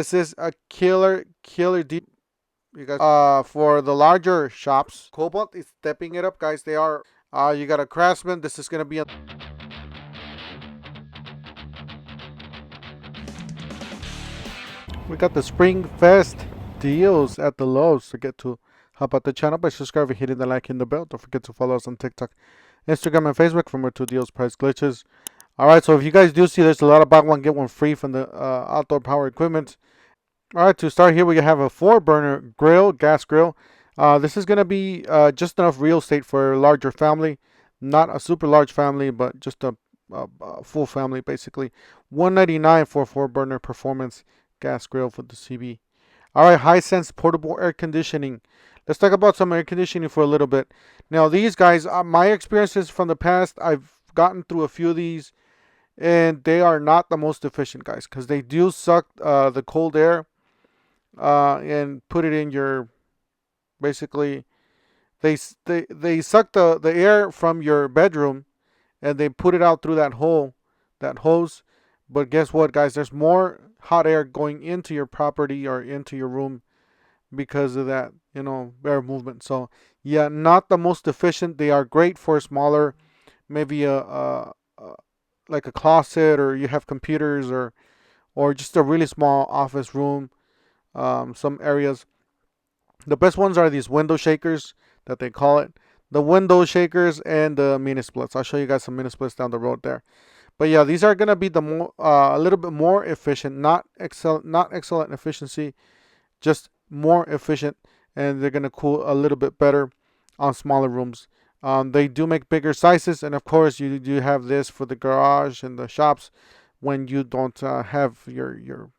This is a killer deal, you guys. For the larger shops, Cobalt is stepping it up, guys. They are. You got a Craftsman. This is gonna be a. We got the Spring Fest deals at the Lowe's. Forget to help out the channel by subscribing, hitting the like and the bell. Don't forget to follow us on TikTok, Instagram, and Facebook for more 2 deals, price glitches. Alright, so if you guys do see there's a lot of buy one, get one free from the outdoor power equipment. Alright, to start here, we have a 4-burner grill, gas grill. This is going to be just enough real estate for a larger family. Not a super large family, but just a full family, basically. $199 for a 4-burner performance gas grill for the CB. Alright, Hisense portable air conditioning. Let's talk about some air conditioning for a little bit. Now, these guys, my experiences from the past, I've gotten through a few of these, and they are not the most efficient, guys, because they do suck the cold air and put it in your, basically, they suck the air from your bedroom and they put it out through that hole, that hose. But guess what, guys? There's more hot air going into your property or into your room because of that, air movement. So yeah, not the most efficient. They are great for smaller, maybe like a closet, or you have computers, or just a really small office room. Some areas. The best ones are these window shakers that they call it. The window shakers and the mini splits. I'll show you guys some mini splits down the road there. But yeah, these are gonna be the more a little bit more efficient, not excellent efficiency, just more efficient, and they're gonna cool a little bit better on smaller rooms. They do make bigger sizes, and of course you do have this for the garage and the shops when you don't have your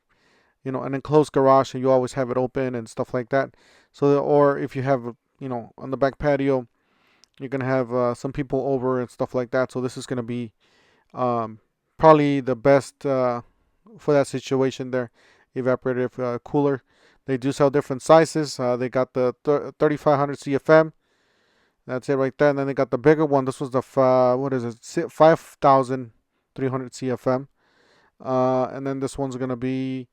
an enclosed garage and you always have it open and stuff like that. So, or if you have on the back patio, you're gonna have some people over and stuff like that. So this is gonna be probably the best for that situation there. Evaporative cooler. They do sell different sizes. They got the 3500 CFM. That's it right there. And then they got the bigger one. This was the 5300 CFM. And then this one's gonna be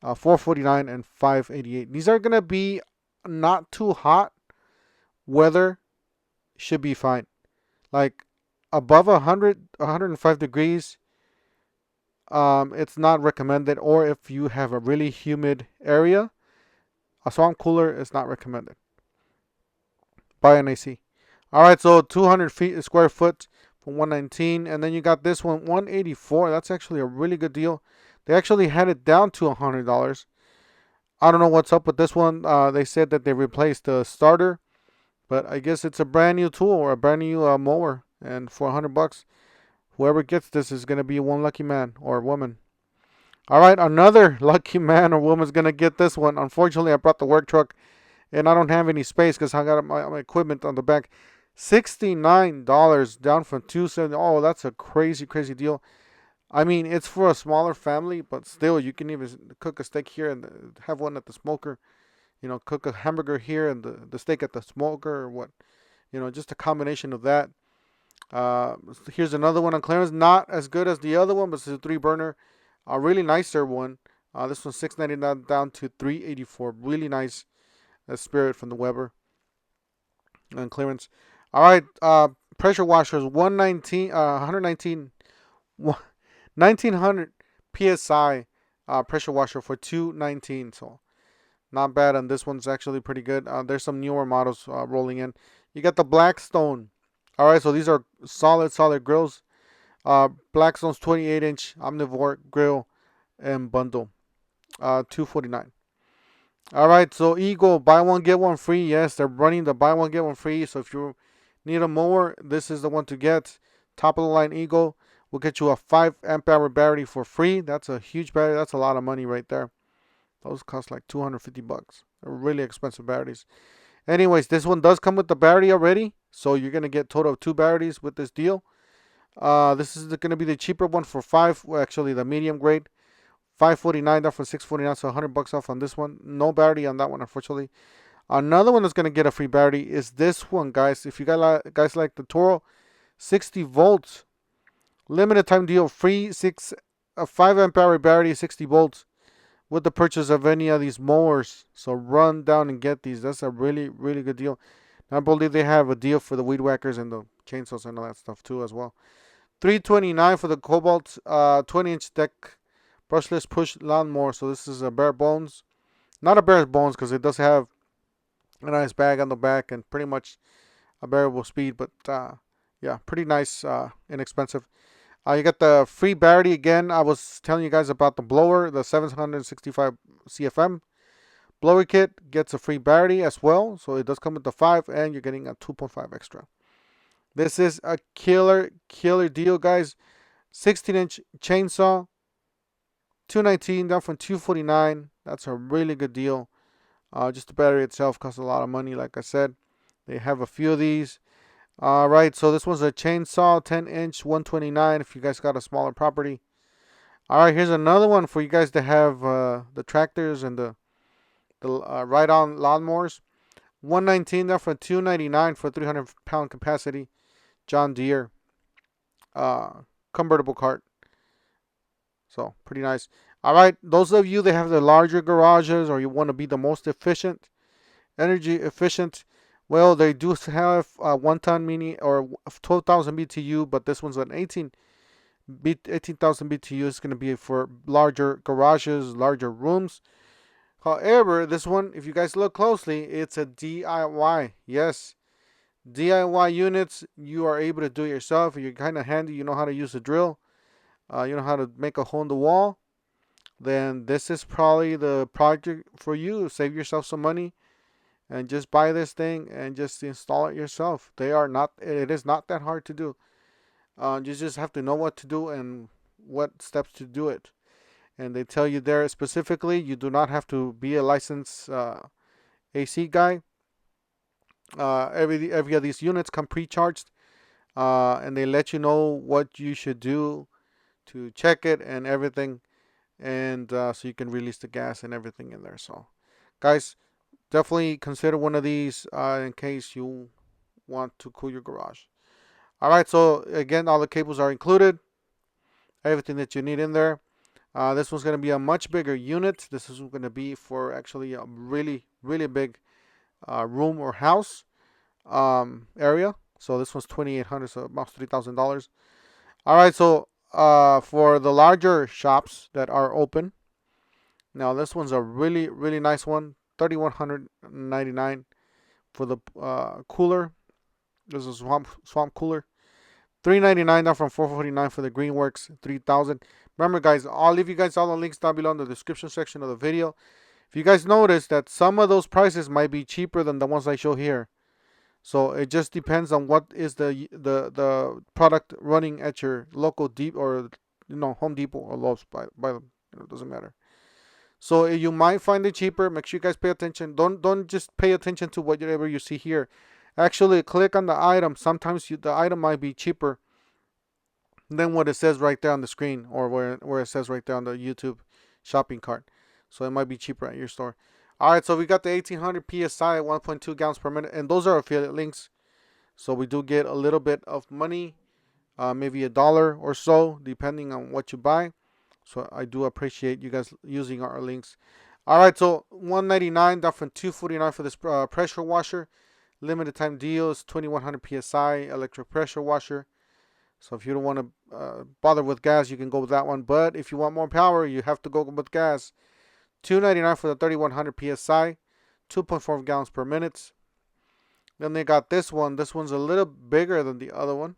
449 and 588. These are gonna be not too hot. Weather should be fine. Like above 105 degrees, it's not recommended. Or if you have a really humid area, a swamp cooler is not recommended. Buy an AC. All right, so 200 feet square foot for 119, and then you got this one 184. That's actually a really good deal. They actually had it down to $100. I don't know what's up with this one. They said that they replaced the starter, but I guess it's a brand new tool or a brand new mower. And for $100, whoever gets this is gonna be one lucky man or woman. All right, another lucky man or woman is gonna get this one. Unfortunately, I brought the work truck, and I don't have any space because I got my equipment on the back. $69 down from $270. Oh, that's a crazy deal. I mean, it's for a smaller family, but still, you can even cook a steak here and have one at the smoker. Cook a hamburger here and the steak at the smoker, or what. Just a combination of that. Here's another one on clearance. Not as good as the other one, but it's a 3-burner. A really nicer one. This one's $699 down to $384. Really nice Spirit from the Weber on clearance. All right, pressure washers 1900 psi pressure washer for $219. So not bad, and this one's actually pretty good. There's some newer models rolling in. You got the Blackstone. All right, so these are solid grills. Blackstone's 28-inch omnivore grill and bundle, $249. All right, so Eagle, buy one get one free. Yes, they're running the buy one get one free. So if you need a mower, this is the one to get. Top of the line Eagle will get you a 5 amp hour battery for free. That's a huge battery. That's a lot of money right there. Those cost like $250. They're really expensive batteries. Anyways, this one does come with the battery already, so you're gonna get a total of 2 batteries with this deal. This is gonna be the cheaper one for actually the medium grade. $549 down for $649, so $100 off on this one. No battery on that one, unfortunately. Another one that's gonna get a free battery is this one, guys. If you guys like the Toro, 60 volts, limited time deal, free 5 amp hour battery, 60 volts. with the purchase of any of these mowers. So run down and get these. That's a really, really good deal. I believe they have a deal for the weed whackers and the chainsaws and all that stuff too as well. $329 for the Cobalt 20-inch deck brushless push lawnmower. So this is a bare bones. Not a bare bones because it does have a nice bag on the back and pretty much a variable speed. But yeah, pretty nice, inexpensive. You got the free battery again. I was telling you guys about the blower, the 765 CFM blower kit gets a free battery as well. So it does come with the 5 and you're getting a 2.5 extra. This is a killer deal, guys. 16-inch chainsaw, $219 down from $249. That's a really good deal. Just the battery itself costs a lot of money, like I said. They have a few of these. All right, so this one's a chainsaw, 10-inch, $129 if you guys got a smaller property. All right, here's another one for you guys to have the tractors and the ride-on lawnmowers. $119 down from $299 for 300-pound capacity. John Deere convertible cart. So pretty nice. All right, those of you that have the larger garages or you want to be the most efficient, energy efficient, well, they do have 1-ton mini or 12,000 BTU, but this one's an 18,000 BTU. It's going to be for larger garages, larger rooms. However, this one, if you guys look closely, it's a DIY. Yes, DIY units, you are able to do it yourself. You're kind of handy. You know how to use a drill. You know how to make a hole in the wall. Then this is probably the project for you. Save yourself some money and just buy this thing and just install it yourself. It is not that hard to do. You just have to know what to do and what steps to do it. And they tell you there specifically, you do not have to be a licensed AC guy. Every of these units come pre-charged, and they let you know what you should do to check it and everything, and so you can release the gas and everything in there. So, guys, definitely consider one of these in case you want to cool your garage. All right, so again, all the cables are included, everything that you need in there. This one's going to be a much bigger unit. This is going to be for actually a really, really big room or house area. So this one's $2,800, so about $3,000. All right, so for the larger shops that are open, now this one's a really, really nice one. $3,199 for the cooler. This is a swamp cooler. $399 down from $449 for the Greenworks 3000. Remember, guys, I'll leave you guys all the links down below in the description section of the video. If you guys notice that some of those prices might be cheaper than the ones I show here, so it just depends on what is the product running at your local Home Depot or Lowe's. It doesn't matter. So you might find it cheaper. Make sure you guys pay attention. Don't just pay attention to whatever you see here. Actually, click on the item. Sometimes the item might be cheaper than what it says right there on the screen, or where it says right there on the YouTube shopping cart. So it might be cheaper at your store. All right, so we got the 1800 PSI at 1.2 gallons per minute, and those are affiliate links. So we do get a little bit of money, maybe $1 or so, depending on what you buy. So I do appreciate you guys using our links. All right, so $199 down from $249 for this pressure washer. Limited time deal is 2100 PSI electric pressure washer. So if you don't want to bother with gas, you can go with that one. But if you want more power, you have to go with gas. $299 for the 3100 PSI, 2.4 gallons per minute. Then they got this one. This one's a little bigger than the other one.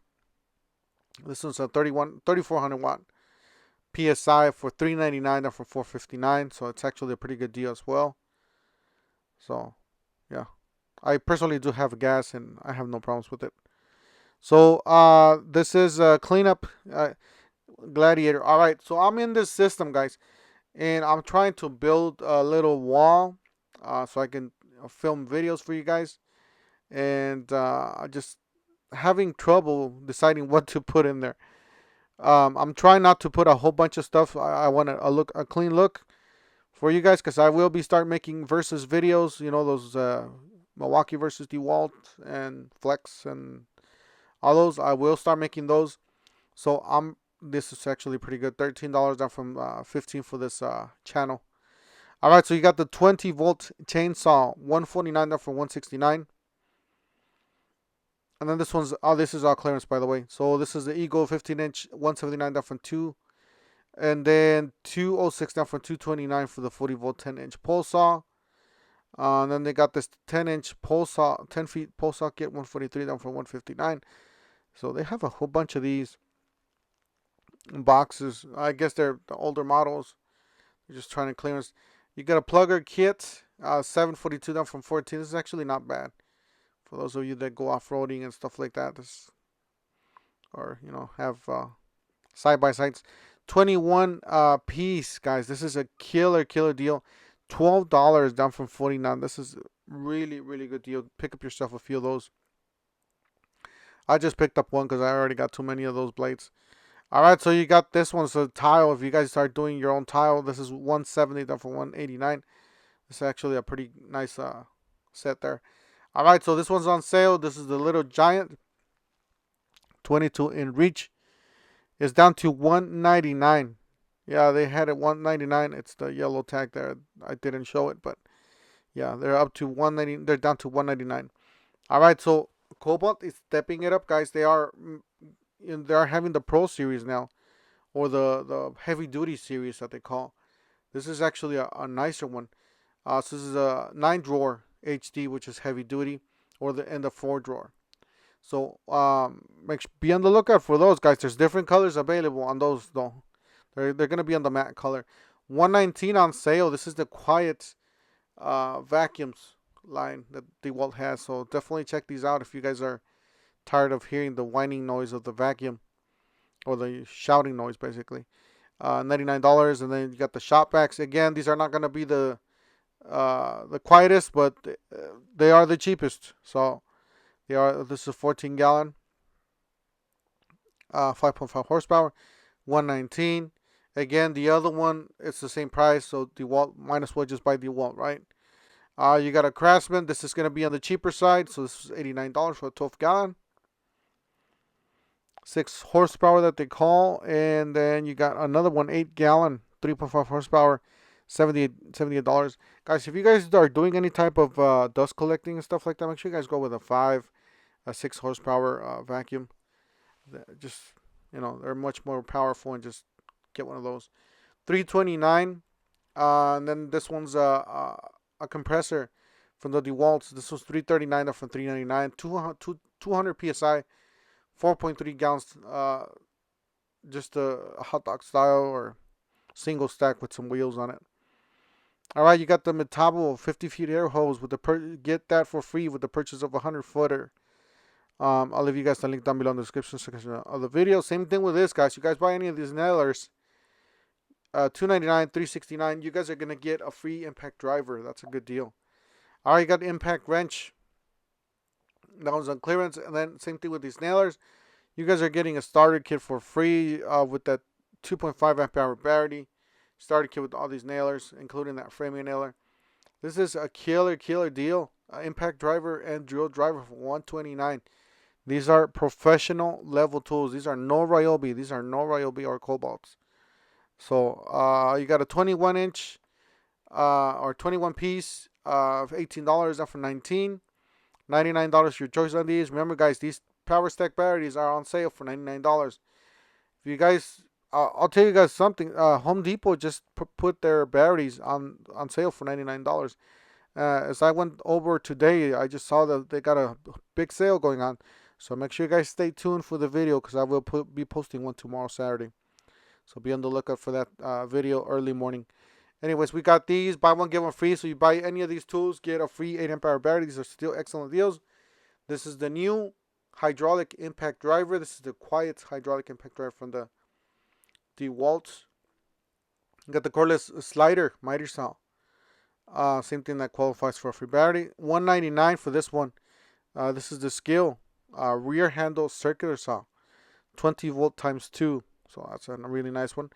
This one's a 3400 watt PSI for $399 or for $459. So it's actually a pretty good deal as well. So yeah, I personally do have gas and I have no problems with it. So this is a cleanup gladiator. All right, so I'm in this system, guys, and I'm trying to build a little wall so I can film videos for you guys, and I'm just having trouble deciding what to put in there. I'm trying not to put a whole bunch of stuff. I want a clean look for you guys, because I will be start making versus videos. You know, those Milwaukee versus DeWalt and Flex and all those. I will start making those. So this is actually pretty good. $13 down from $15 for this channel. All right, so you got the 20-volt chainsaw, $149 down from $169. And then this one's, oh, this is all clearance, by the way. So this is the Eagle 15-inch, $179 down from $2. And then $206 down from $229 for the 40-volt 10-inch pole saw. And then they got this 10-inch pole saw, 10 feet pole socket, $143 down from $159. So they have a whole bunch of these boxes. I guess they're the older models. They're just trying to clearance. You got a plugger kit, $742 down from $14. This is actually not bad for those of you that go off-roading and stuff like that. This, or have side-by-sides. 21 piece, guys. This is a killer deal. $12 down from $49. This is really good deal. Pick up yourself a few of those. I just picked up one because I already got too many of those blades. All right, so you got this one. So tile, if you guys start doing your own tile, this is $170 down from $189. This is actually a pretty nice set there. All right, so this one's on sale. This is the Little Giant, 22 in reach. It's down to $199. Yeah, they had it $199. It's the yellow tag there. I didn't show it, but yeah, they're up to $190. They're down to $199. All right, so Cobalt is stepping it up, guys. They're having the Pro series now, or the heavy duty series that they call. This is actually a nicer one. So this is a 9-drawer HD, which is heavy duty, or the 4-drawer. So be on the lookout for those, guys. There's different colors available on those though. They're gonna be on the matte color. $119 on sale. This is the quiet vacuums line that DeWalt has. So definitely check these out if you guys are tired of hearing the whining noise of the vacuum, or the shouting noise, basically. $99, and then you got the shop vacs. Again, these are not gonna be the quietest, but they are the cheapest. So this is a 14-gallon, 5.5 horsepower, $119. Again, the other one, it's the same price. So DeWalt, might as well just buy DeWalt, right? You got a Craftsman. This is going to be on the cheaper side. So this is $89 for a 12-gallon. 6 horsepower that they call. And then you got another one, 8-gallon, 3.5 horsepower, $78. Guys, if you guys are doing any type of dust collecting and stuff like that, make sure you guys go with a 6 horsepower vacuum. Just, they're much more powerful, and just get one of those. $329. And then this one's a compressor from the DeWalt. This was $339 from $399. 200 psi, 4.3 gallons. Just a hot dog style, or single stack with some wheels on it. All right, you got the Metabo 50 feet air hose with get that for free with the purchase of a 100-footer. I'll leave you guys the link down below in the description section of the video. Same thing with this, guys. You guys buy any of these nailers, $299, $369. You guys are gonna get a free impact driver. That's a good deal. All right, you got the impact wrench. That one's on clearance, and then same thing with these nailers. You guys are getting a starter kit for free with that 2.5 amp hour battery. Starter kit with all these nailers, including that framing nailer. This is a killer deal. Impact driver and drill driver for $129. These are professional level tools. These are no Ryobi. These are no Ryobi or Cobalts. So you got a 21-inch or 21 piece of $18 up from $19. $99 your choice on these. Remember, guys, these power stack batteries are on sale for $99. If you guys, I'll tell you guys something. Home Depot just put their batteries on sale for $99. As I went over today, I just saw that they got a big sale going on. So make sure you guys stay tuned for the video, because I will be posting one tomorrow, Saturday. So be on the lookout for that video early morning. Anyways, we got these. Buy one, get one free. So you buy any of these tools, get a free 8 amp hour battery. These are still excellent deals. This is the new hydraulic impact driver. This is the quiet hydraulic impact driver from the DeWalt. You got the cordless slider miter saw. Same thing that qualifies for a free battery. $199 for this one. This is the Skill rear handle circular saw, 20 volt times 2. So that's a really nice one.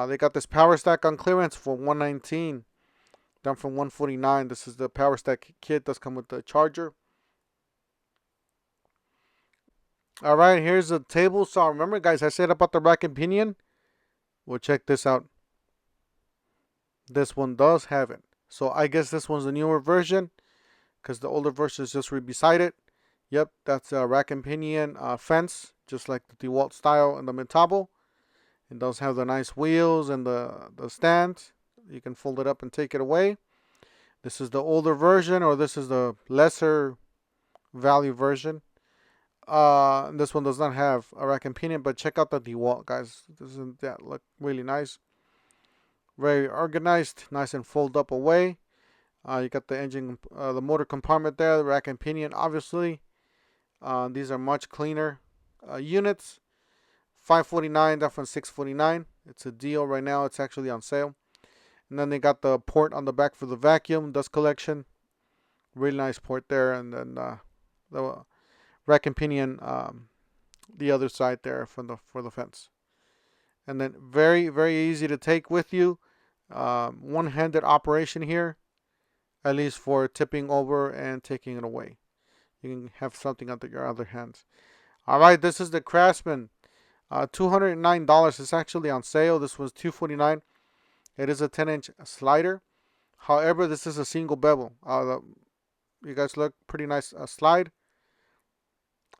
They got this power stack on clearance for $119, down from $149. This is the power stack kit. Does come with the charger. All right, here's a table saw. Remember, guys, I said about the rack and pinion. Well, check this out. This one does have it. So I guess this one's the newer version because the older version is just right beside it. Yep, that's a rack and pinion fence, just like the DeWalt style and the Metabo. It does have the nice wheels and the stand. You can fold it up and take it away. This is the older version, or this is the lesser value version. This one does not have a rack and pinion, but check out the DeWalt, guys. Doesn't that look really nice? Very organized, nice and fold up away. You got the engine, the motor compartment there, the rack and pinion, obviously. These are much cleaner units. $549, that from $649. It's a deal right now. It's actually on sale. And then they got the port on the back for the vacuum dust collection. Really nice port there. And then the rack and pinion, the other side there for the fence. And then very, very easy to take with you. One-handed operation here, at least for tipping over and taking it away. You can have something under your other hands. All right, this is the Craftsman. $209. It's actually on sale. This was $249. It is a 10-inch slider. However, this is a single bevel. You guys look pretty nice slide.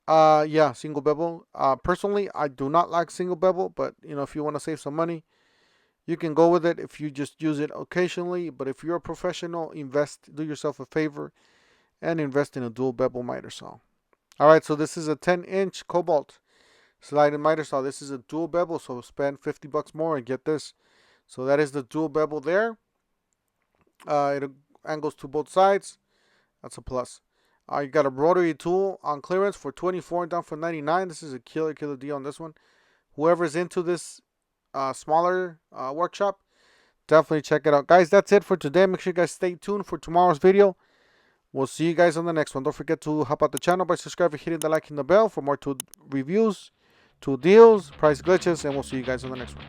Yeah, single bevel. Personally, I do not like single bevel, but if you want to save some money, you can go with it if you just use it occasionally. But if you're a professional, do yourself a favor and invest in a dual bevel miter saw. All right, so this is a 10-inch cobalt sliding miter saw. This is a dual bevel, so spend $50 more and get this. So that is the dual bevel there. It angles to both sides. That's a plus. You got a rotary tool on clearance for $24 down for $99. This is a killer deal on this one. Whoever's into this smaller workshop, definitely check it out. Guys, that's it for today. Make sure you guys stay tuned for tomorrow's video. We'll see you guys on the next one. Don't forget to help out the channel by subscribing, hitting the like and the bell for more tool reviews, tool deals, price glitches, and we'll see you guys on the next one.